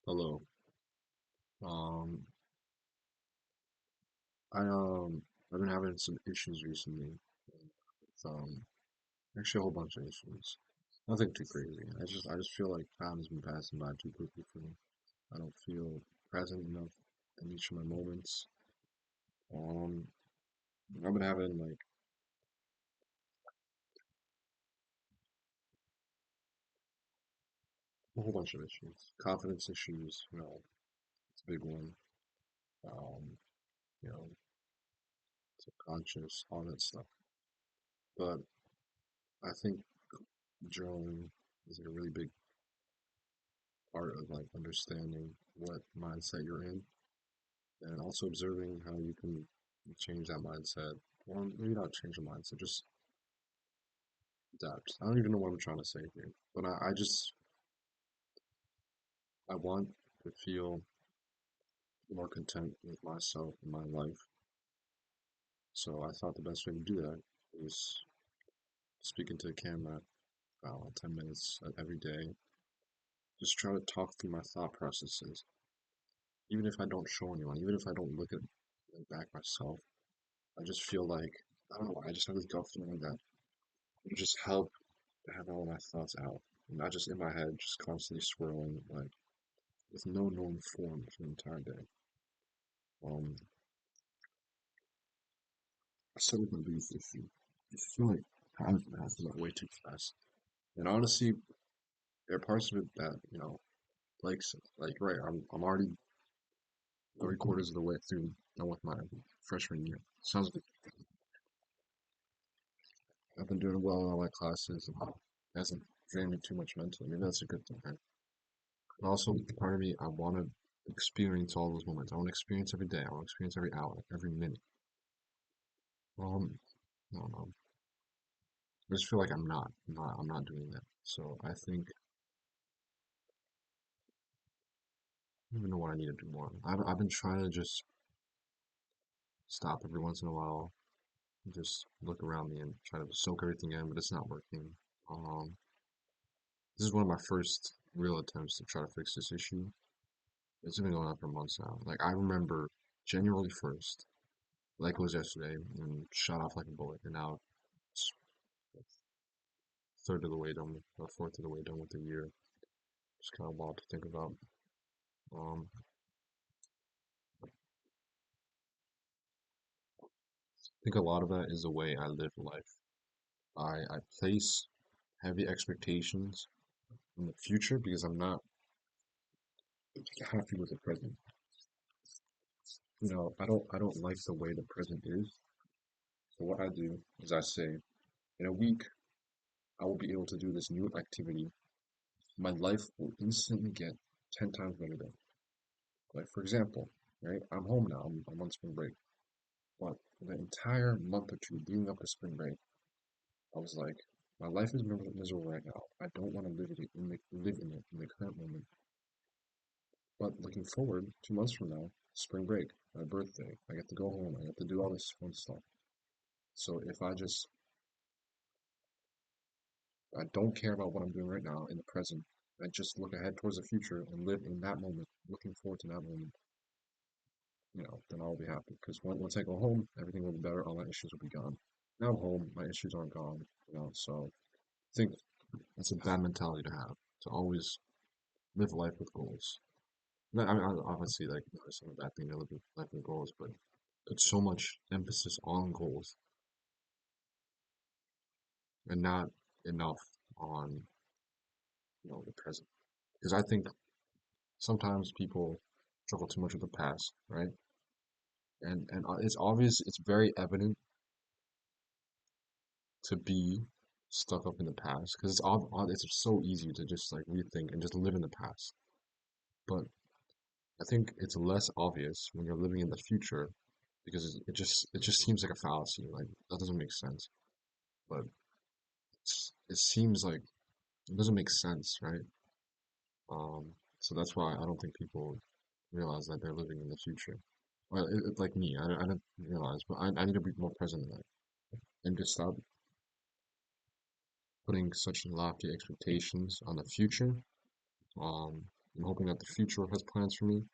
Hello. Um, I've been having some issues recently. With, actually a whole bunch of issues. Nothing too crazy. I just feel like time has been passing by too quickly for me. I don't feel present enough in each of my moments. Um, I've been having like a whole bunch of issues. Confidence issues, it's a big one. Um, you know, subconscious, all that stuff. But I think journaling is a really big part of like understanding what mindset you're in and also observing how you can change that mindset. Well, maybe not change the mindset, just adapt. I don't even know what I'm trying to say here, but I want to feel more content with myself and my life. So I thought the best way to do that was speaking to the camera about 10 minutes every day. Just try to talk through my thought processes, even if I don't show anyone, even if I don't look at it back myself. I just feel like I don't know. I just have this gut feeling that it just help to have all my thoughts out, not just in my head, just constantly swirling, like with no known form for the entire day. Um, I said with my biggest issue, I feel like time passes by way too fast. And honestly, there are parts of it that like right, I'm already 3/4 of the way through done with my freshman year. Sounds like I've been doing well in all my classes and it hasn't drained me too much mentally. Maybe that's a good thing, right? And also, part of me, I want to experience all those moments. I want to experience every day. I want to experience every hour, every minute. I don't know. I just feel like I'm not doing that. So I think I don't even know what I need to do more. I've been trying to just stop every once in a while, just look around me and try to soak everything in, but it's not working. Um, this is one of my first real attempts to try to fix this issue. It's been going on for months now. Like I remember January 1st, like it was yesterday, and shot off like a bullet, and now it's third of the way done, or fourth of the way done with the year. It's kind of wild to think about. I think a lot of that is the way I live life. I place heavy expectations in the future because I'm not happy with the present. I don't like the way the present is. So what I do is I say, in a week, I will be able to do this new activity. My life will instantly get 10 times better than. Like for example, right? I'm home now. I'm on spring break. But for the entire month or two leading up to spring break, I was like, my life is miserable right now. I don't want to live in it in the current moment. But looking forward, 2 months from now, spring break, my birthday, I get to go home. I get to do all this fun stuff. So if I don't care about what I'm doing right now in the present, I just look ahead towards the future and live in that moment, looking forward to that moment, then I'll be happy. Because once I go home, everything will be better. All my issues will be gone. Now I'm home, my issues aren't gone. So I think that's a bad mentality to have, to always live life with goals. I mean, obviously, like, it's not a bad thing to live life with goals, but put so much emphasis on goals and not enough on, the present. Because I think sometimes people struggle too much with the past, right? And it's obvious, it's very evident to be stuck up in the past because it's so easy to just like rethink and just live in the past. But I think it's less obvious when you're living in the future because it just seems like a fallacy. Like that doesn't make sense. But it seems like it doesn't make sense, right? So that's why I don't think people realize that they're living in the future. Well, it's like me. I didn't realize, but I need to be more present in that and just stop putting such lofty expectations on the future. Um, I'm hoping that the future has plans for me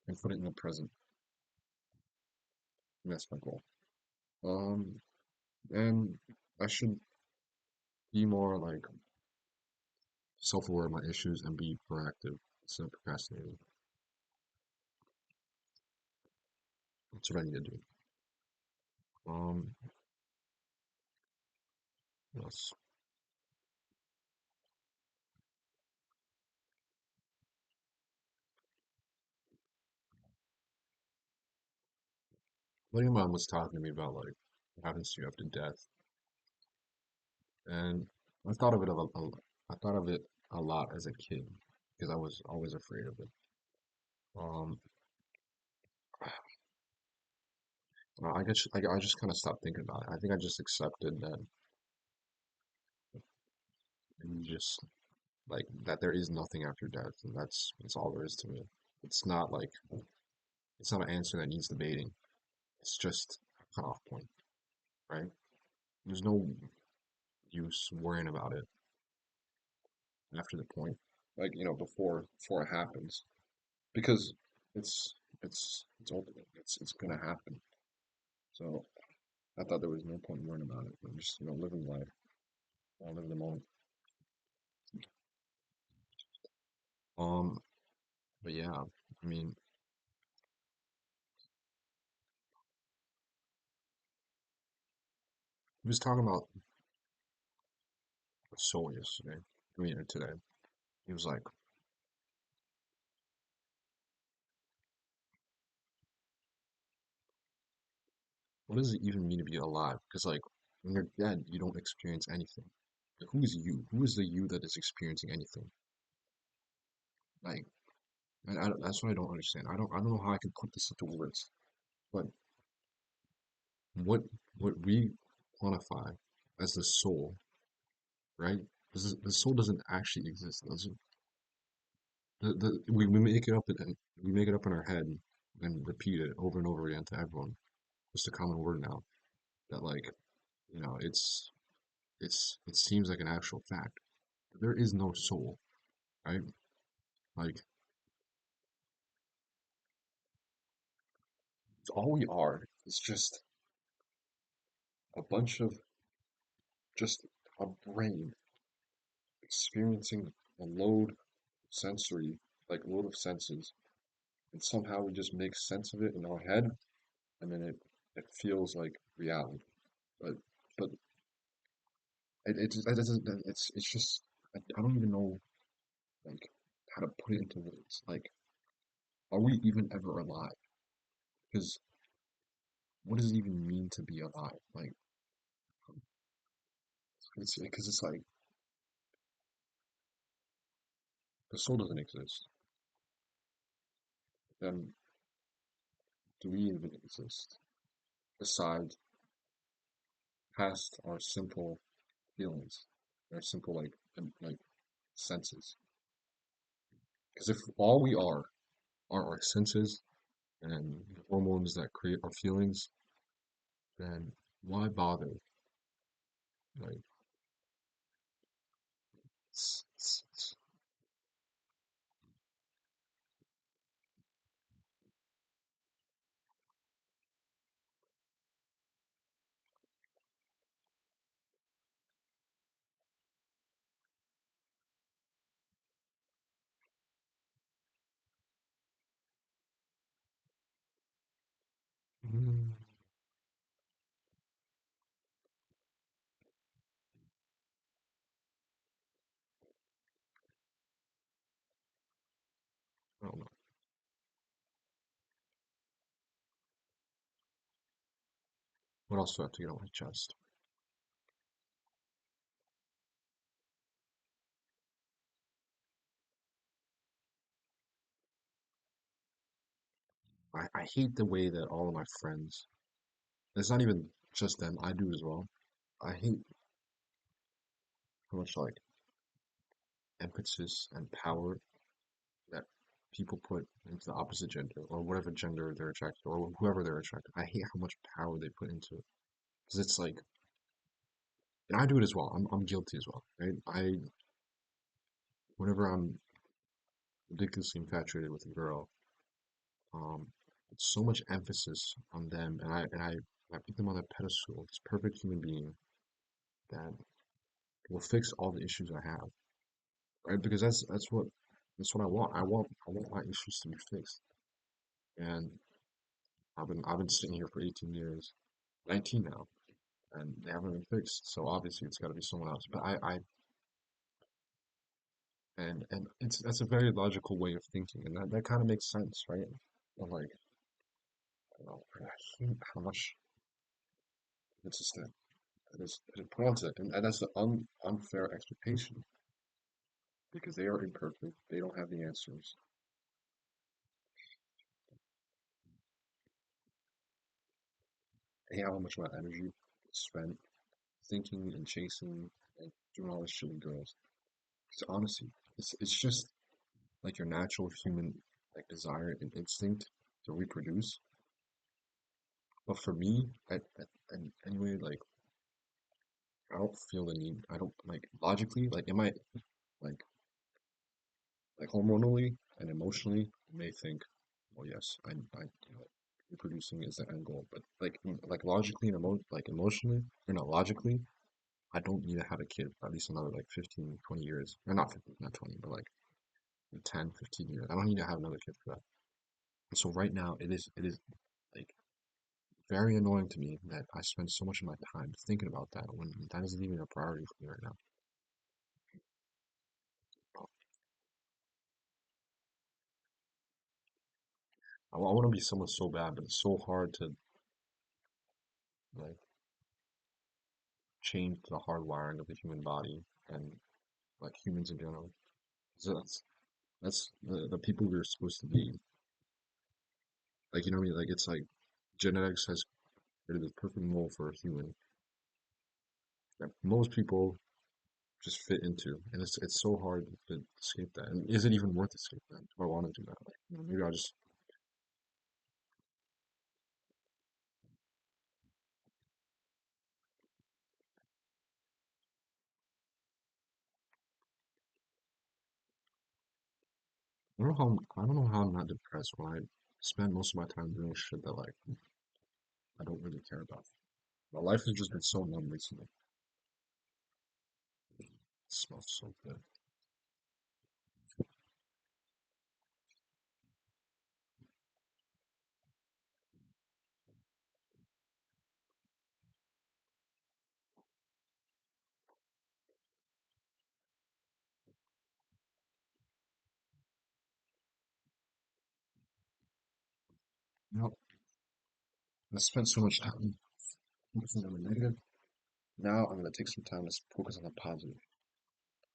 and put it in the present. And that's my goal. Um, and I should be more like self-aware of my issues and be proactive instead of procrastinating. That's what I need to do. Um, what else? My mom was talking to me about like what happens to you after death, and I thought of it I thought of it a lot as a kid because I was always afraid of it. Um, I guess I just kind of stopped thinking about it. I think I just accepted that you just like that there is nothing after death, and that's all there is to it. It's not like it's not an answer that needs debating. It's just a cutoff point, right? There's no use worrying about it after the point, like before it happens, because it's it's ultimate. It's gonna happen. So I thought there was no point in worrying about it. But just living life, live the moment. Um, but yeah, I mean, he was talking about the soul yesterday. I mean, today. He was like, what does it even mean to be alive? Because like when you're dead, you don't experience anything. Like, who is you? Who is the you that is experiencing anything? Like, and that's what I don't understand. I don't know how I can put this into words. But what what we quantify as the soul, right? The soul doesn't actually exist, does it? We make it up and we make it up in our head and repeat it over and over again to everyone. Just a common word now that like it seems like an actual fact. There is no soul, right? Like all we are is just a bunch of just a brain experiencing a sensory, load of senses, and somehow we just make sense of it in our head, and then it feels like reality. But but it doesn't. It's just I don't even know like how to put it into words. Like, are we even ever alive? Because what does it even mean to be alive? Like, it's because it's like the soul doesn't exist. Then do we even exist? Besides past our simple feelings, our simple like senses. Because if all we are our senses and the hormones that create our feelings, then why bother? Like, it's- mm, I don't know. What else do I have to get on my chest? I hate the way that all of my friends, it's not even just them, I do as well. I hate how much like emphasis and power that people put into the opposite gender or whatever gender they're attracted to, or whoever they're attracted to. I hate how much power they put into it because it's like, and I do it as well. I'm guilty as well, right? Whenever I'm ridiculously infatuated with a girl, um, so much emphasis on them, and I put them on a pedestal, this perfect human being that will fix all the issues I have, right? Because that's what I want. I want my issues to be fixed, and I've been sitting here for 18 years, 19 now, and they haven't been fixed. So obviously it's got to be someone else. But and it's that's a very logical way of thinking, and that kind of makes sense, right? But like, I don't know, I hate how much it's just that it is put onto it, and that's the unfair expectation because they are imperfect. They don't have the answers. They have how much of my energy is spent thinking and chasing and doing all this shit with girls. Because honestly, it's just like your natural human like desire and instinct to reproduce. But for me, and anyway, like I don't feel the need. I don't like logically, like it might like hormonally and emotionally, you may think, well, yes, reproducing is the end goal. But like logically and emotionally, or not logically, I don't need to have a kid for at least another like 15, 20 years. Or not 15, not 20, but like 10, 15 years. I don't need to have another kid for that. And so right now, it is like very annoying to me that I spend so much of my time thinking about that when that isn't even a priority for me right now. I want to be someone so bad, but it's so hard to like change the hardwiring of the human body and like humans in general. So that's the people we're supposed to be. Like you know what I mean? Like it's like genetics has created this perfect mold for a human that most people just fit into, and it's so hard to escape that. And is it even worth escape that? Do I want to do that? Like, maybe I'll just. I don't know how I'm not depressed when I spend most of my time doing shit that like I don't really care about. My life has just been so numb recently. It smells so good. You know, I spent so much time focusing on the negative. Now I'm gonna take some time to focus on the positive.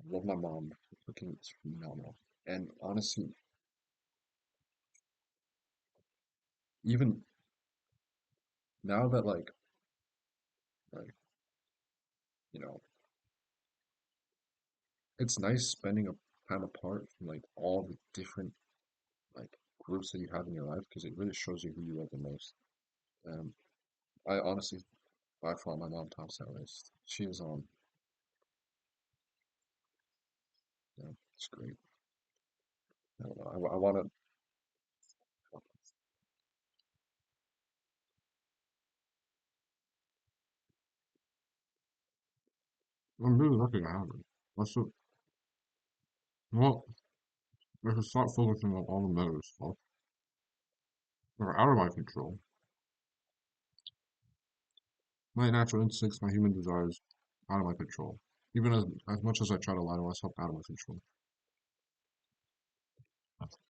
I love my mom. Cooking is phenomenal. And honestly, even now that like you know, it's nice spending a time apart from like all the different like groups that you have in your life because it really shows you who you love the most. Um, I honestly, by far, my mom tops that list. She is on. Yeah, it's great. I don't know. I want to. I'm really lucky to have her. Let's just, well, let's start focusing on all the negative stuff that are out of my control. My natural instincts, my human desires, out of my control. Even as much as I try to lie to myself, out of my control.